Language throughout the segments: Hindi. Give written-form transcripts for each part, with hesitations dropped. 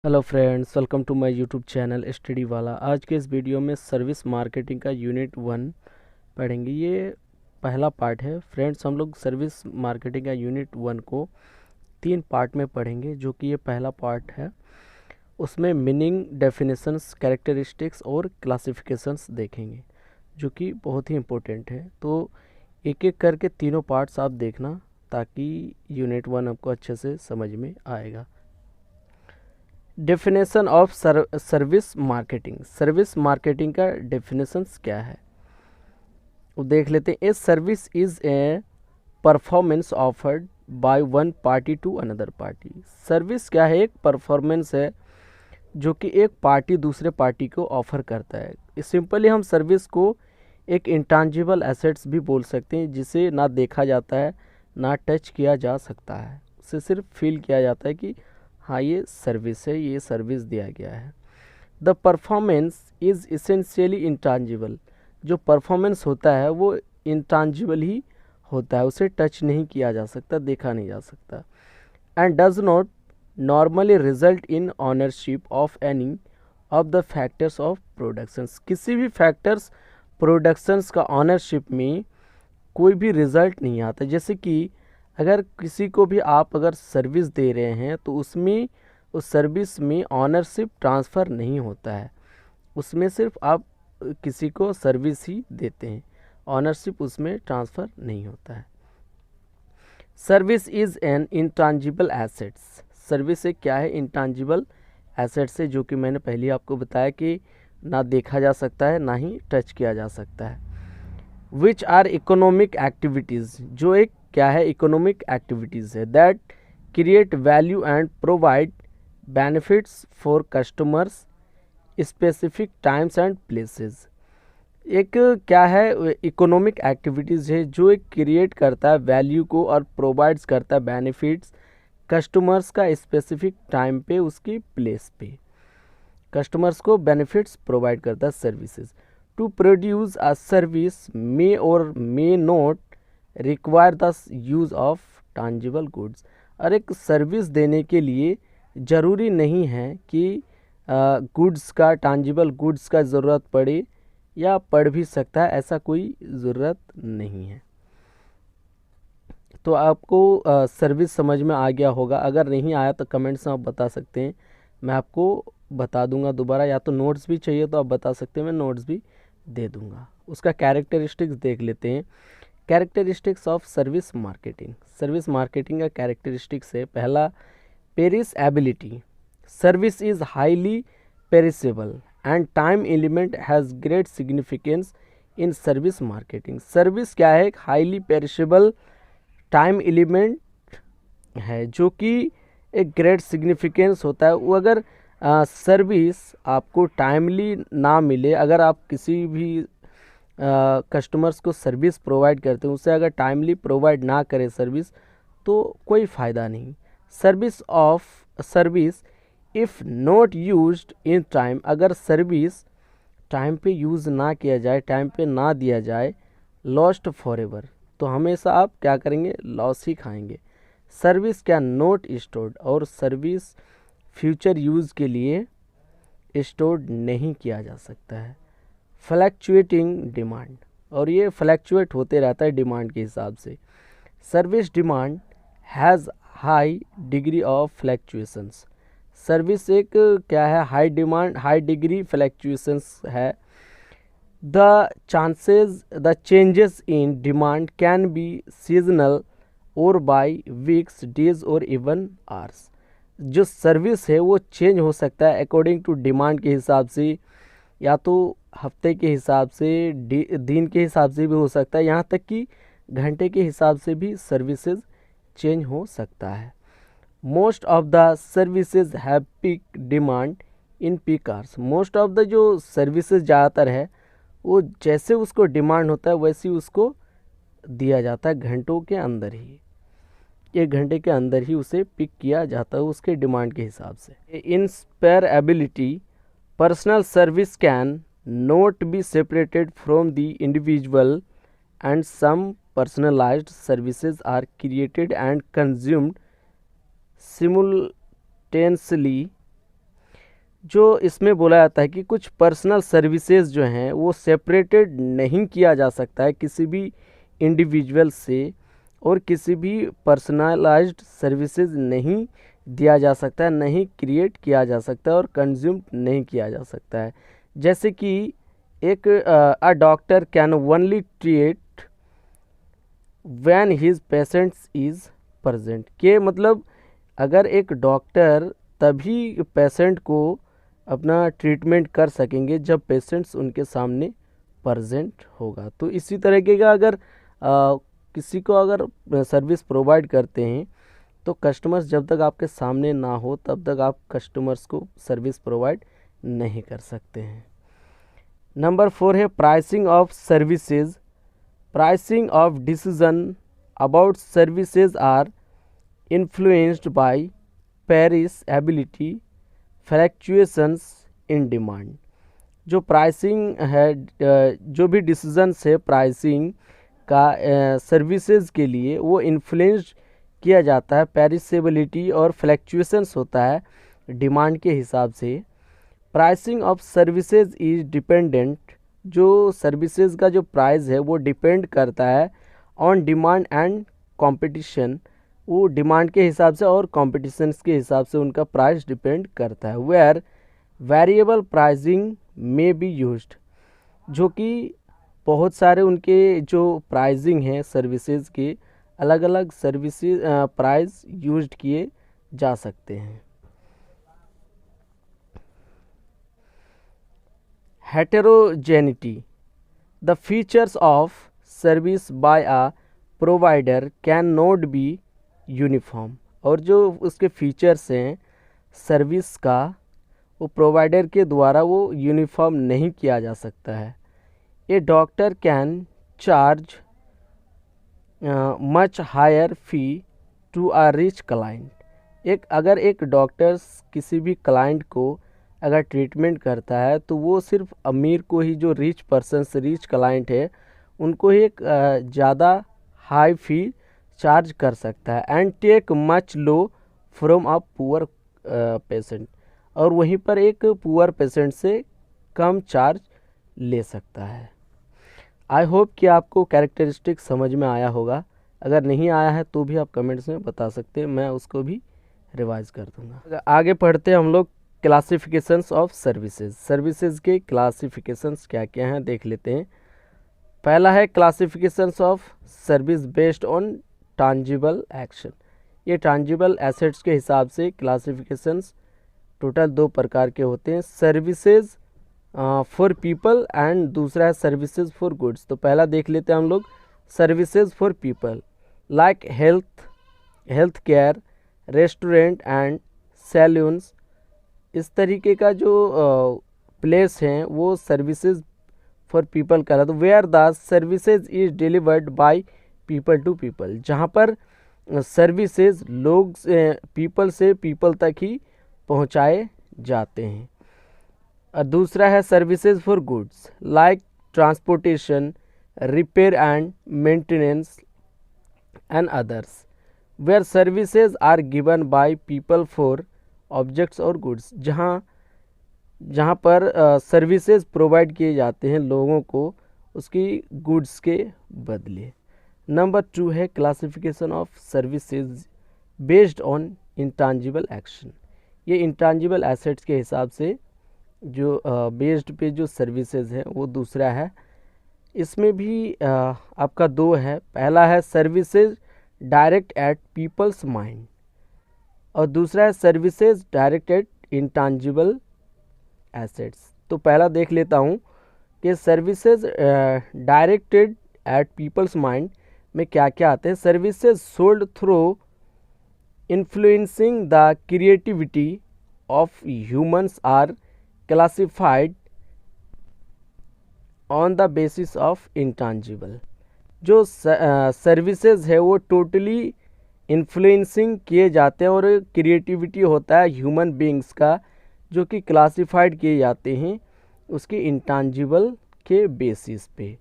Hello friends, welcome to my YouTube channel study वाला। आज के इस वीडियो में सर्विस मार्केटिंग का यूनिट 1 पढ़ेंगे। ये पहला पार्ट है फ्रेंड्स। हम लोग सर्विस मार्केटिंग का यूनिट 1 को 3 पार्ट में पढ़ेंगे, जो कि ये पहला पार्ट है। उसमें मीनिंग, डेफिनेशंस, कैरेक्टरिस्टिक्स और क्लासिफिकेशंस देखेंगे, जो कि बहुत ही इम्पोर्टेंट है। तो एक एक करके तीनों पार्ट्स आप देखना, ताकि यूनिट 1 आपको अच्छे से समझ में आएगा। Definition of service marketing. Service marketing का डेफिनेशंस क्या है वो देख लेते हैं। A service is a performance offered by one party to another party. Service क्या है? एक परफॉर्मेंस है जो कि एक पार्टी दूसरे पार्टी को ऑफर करता है। सिंपली हम सर्विस को एक इंटांजिबल एसेट्स भी बोल सकते हैं, जिसे ना देखा जाता है ना टच किया जा सकता है। उसे सिर्फ फील किया जाता है कि हाँ, ये सर्विस है, ये सर्विस दिया गया है। The performance is essentially intangible. जो परफॉर्मेंस होता है वो इंटांजिबल ही होता है, उसे टच नहीं किया जा सकता, देखा नहीं जा सकता। And does not normally result in ownership of any of the factors of productions. किसी भी फैक्टर्स प्रोडक्शंस का ऑनरशिप में कोई भी रिजल्ट नहीं आता। जैसे कि अगर किसी को भी आप अगर सर्विस दे रहे हैं तो उसमें उस सर्विस में ऑनरशिप ट्रांसफ़र नहीं होता है। उसमें सिर्फ आप किसी को सर्विस ही देते हैं, ऑनरशिप उसमें ट्रांसफ़र नहीं होता है। Service is an intangible assets. Service एक क्या है? इंटांजिबल एसेट्स है, जो कि मैंने पहले ही आपको बताया कि ना देखा जा सकता है ना ही टच किया जा सकता है। विच आर इकोनॉमिक एक्टिविटीज़, जो एक क्या है? इकोनॉमिक एक्टिविटीज़ है। That create value and provide benefits for customers specific times and places. एक क्या है? इकोनॉमिक एक्टिविटीज़ है जो एक क्रिएट करता है वैल्यू को और प्रोवाइड्स करता है बेनिफिट्स कस्टमर्स का स्पेसिफिक टाइम पे, उसकी प्लेस पे। कस्टमर्स को बेनिफिट्स प्रोवाइड करता है services. To produce a service may और may not require the use of tangible goods. और एक सर्विस देने के लिए ज़रूरी नहीं है कि गुड्स का, टांजिबल गुड्स का ज़रूरत पड़े, या पड़ भी सकता है, ऐसा कोई ज़रूरत नहीं है। तो आपको सर्विस समझ में आ गया होगा। अगर नहीं आया तो कमेंट्स में आप बता सकते हैं, मैं आपको बता दूंगा दोबारा। या तो नोट्स भी चाहिए तो आप बता सकते हैं, मैं नोट्स भी दे दूंगा। उसका कैरेक्टरिस्टिक्स देख लेते हैं। Characteristics of service marketing. Service marketing का कैरेक्टरिस्टिक्स है, पहला perishability. Service is highly perishable and time element has great significance in service marketing. Service क्या है? हाईली पेरिसेबल टाइम एलिमेंट है, जो कि एक ग्रेट सिग्निफिकेंस होता है। वो अगर सर्विस आपको टाइमली ना मिले, अगर आप किसी भी कस्टमर्स को सर्विस प्रोवाइड करते हैं, उसे अगर टाइमली प्रोवाइड ना करें सर्विस, तो कोई फ़ायदा नहीं। Service if not used in time. अगर सर्विस टाइम पे यूज़ ना किया जाए, टाइम पे ना दिया जाए, लॉस्ट फॉर एवर, तो हमेशा आप क्या करेंगे? लॉस ही खाएंगे। सर्विस क्या? Note stored. और सर्विस फ्यूचर यूज़ के लिए स्टोर्ड नहीं किया जा सकता है। फ्लैक्चुएटिंग डिमांड, और ये फ्लैक्चुएट होते रहता है डिमांड के हिसाब से। Service demand has high degree of fluctuations. सर्विस एक क्या है? High demand, high degree fluctuations है। The changes in demand can be seasonal और बाय वीक्स, डेज और इवन आवर्स। जो सर्विस है वो चेंज हो सकता है अकॉर्डिंग टू डिमांड के हिसाब से, या तो हफ्ते के हिसाब से, दिन के हिसाब से भी हो सकता है, यहाँ तक कि घंटे के हिसाब से भी सर्विसेज चेंज हो सकता है। Most of the services have peak demand in peak hours. Most of the जो सर्विसेज ज़्यादातर है, वो जैसे उसको डिमांड होता है वैसे ही उसको दिया जाता है, घंटों के अंदर ही, 1 घंटे के अंदर ही उसे पिक किया जाता है उसके डिमांड के हिसाब से। Inseparability, personal service can not be separated from the individual and some personalized services are created and consumed simultaneously जो इसमें बोला जाता है कि कुछ पर्सनल सर्विसेज जो हैं वो सेपरेटेड नहीं किया जा सकता है किसी भी इंडिविजुअल से, और किसी भी पर्सनलाइज्ड सर्विसेज नहीं दिया जा सकता है, नहीं क्रिएट किया जा सकता है और कंज्यूम नहीं किया जा सकता है। जैसे कि एक a doctor can only treat when his patients is present, के मतलब अगर एक डॉक्टर तभी पेशेंट को अपना ट्रीटमेंट कर सकेंगे जब पेशेंट्स उनके सामने प्रेजेंट होगा। तो इसी तरीके का अगर किसी को अगर सर्विस प्रोवाइड करते हैं तो कस्टमर्स जब तक आपके सामने ना हो तब तक आप कस्टमर्स को सर्विस प्रोवाइड नहीं कर सकते हैं। नंबर 4 है pricing of services. Pricing of decision about services are influenced by perishability fluctuations in demand. जो प्राइसिंग है, जो भी डिसीजंस है प्राइसिंग का सर्विसेज के लिए, वो इन्फ्लुएंस किया जाता है पेरिसेबिलिटी और फ्लैक्चुएशंस होता है डिमांड के हिसाब से। Pricing of services is dependent, जो सर्विसेज का जो प्राइस है वो डिपेंड करता है ऑन डिमांड एंड कंपटीशन, वो डिमांड के हिसाब से और कॉम्पिटिशन्स के हिसाब से उनका प्राइस डिपेंड करता है। वेयर वेरिएबल प्राइसिंग में बी यूज्ड, जो कि बहुत सारे उनके जो प्राइसिंग हैं सर्विसेज के, अलग अलग सर्विसेज प्राइस यूज्ड किए जा सकते हैं। Heterogeneity, the features of service by a provider can not be uniform, और जो उसके फीचर्स हैं सर्विस का वो प्रोवाइडर के द्वारा वो यूनिफॉर्म नहीं किया जा सकता है। A doctor can charge much higher fee to a rich client, अगर एक डॉक्टर किसी भी क्लाइंट को अगर ट्रीटमेंट करता है तो वो सिर्फ अमीर को ही, जो रिच पर्सन्स रिच क्लाइंट है उनको ही एक ज़्यादा हाई फी चार्ज कर सकता है। And take much low from a poor patient, और वहीं पर एक पुअर पेशेंट से कम चार्ज ले सकता है। आई होप कि आपको कैरेक्टरिस्टिक समझ में आया होगा। अगर नहीं आया है तो भी आप कमेंट्स में बता सकते हैं, मैं उसको भी रिवाइज कर दूंगा। आगे पढ़ते हैं हम लोग क्लासिफिकेशंस ऑफ सर्विसेज। सर्विसेज के क्लासिफिकेशंस क्या क्या हैं देख लेते हैं। पहला है classifications of service based on tangible action. ये टांजिबल एसेट्स के हिसाब से क्लासिफिकेशंस टोटल 2 प्रकार के होते हैं, सर्विसेज फॉर पीपल एंड दूसरा है सर्विसेज फॉर गुड्स। तो पहला देख लेते हैं हम लोग services for people, like health care, restaurant and saloons. इस तरीके का जो प्लेस हैं वो सर्विसेज फॉर पीपल का, तो where the services is delivered by people to people, जहाँ पर सर्विसेज लोग पीपल से पीपल तक ही पहुँचाए जाते हैं। और दूसरा है services for goods, like transportation, repair and maintenance and others, where services are given by people for objects और गुड्स, जहाँ पर सर्विसेज प्रोवाइड किए जाते हैं लोगों को उसकी गुड्स के बदले। नंबर 2 है classification of services based on intangible action. ये इंटांजिबल एसेट्स के हिसाब से जो बेस्ड पे जो सर्विसेज है वो दूसरा है। इसमें भी आपका 2 है। पहला है services direct at people's mind और दूसरा है services direct at intangible assets. तो पहला देख लेता हूँ कि services directed at people's mind में क्या क्या आते हैं। Services sold through influencing the creativity of humans are classified on the basis of intangible. जो सर्विसेज है वो टोटली इन्फ्लुएंसिंग किए जाते हैं और क्रिएटिविटी होता है ह्यूमन बींग्स का, जो कि क्लासिफाइड किए जाते हैं उसके इंटांजिबल के बेसिस पे।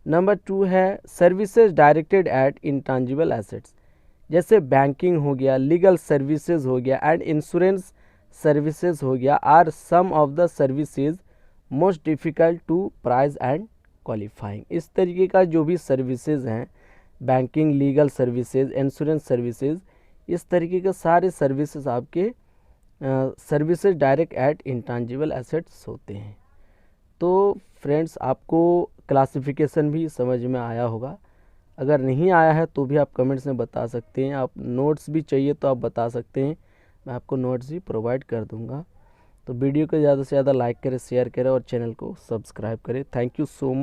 नंबर 2 है services directed eight intangible assets, जैसे बैंकिंग हो गया, लीगल सर्विसेज हो गया एंड इंश्योरेंस सर्विसेज हो गया, are some of the services most difficult to price and qualifying. इस तरीके का जो भी सर्विसेज हैं, banking, legal services, insurance services, इस तरीके के सारे सर्विसेज आपके services direct at intangible assets होते हैं। तो फ्रेंड्स, आपको क्लासिफिकेशन भी समझ में आया होगा। अगर नहीं आया है तो भी आप कमेंट्स में बता सकते हैं। आप नोट्स भी चाहिए तो आप बता सकते हैं, मैं आपको नोट्स भी प्रोवाइड कर दूंगा। तो वीडियो को ज़्यादा से ज़्यादा लाइक करें, शेयर करें और चैनल को सब्सक्राइब करें। Thank you so much.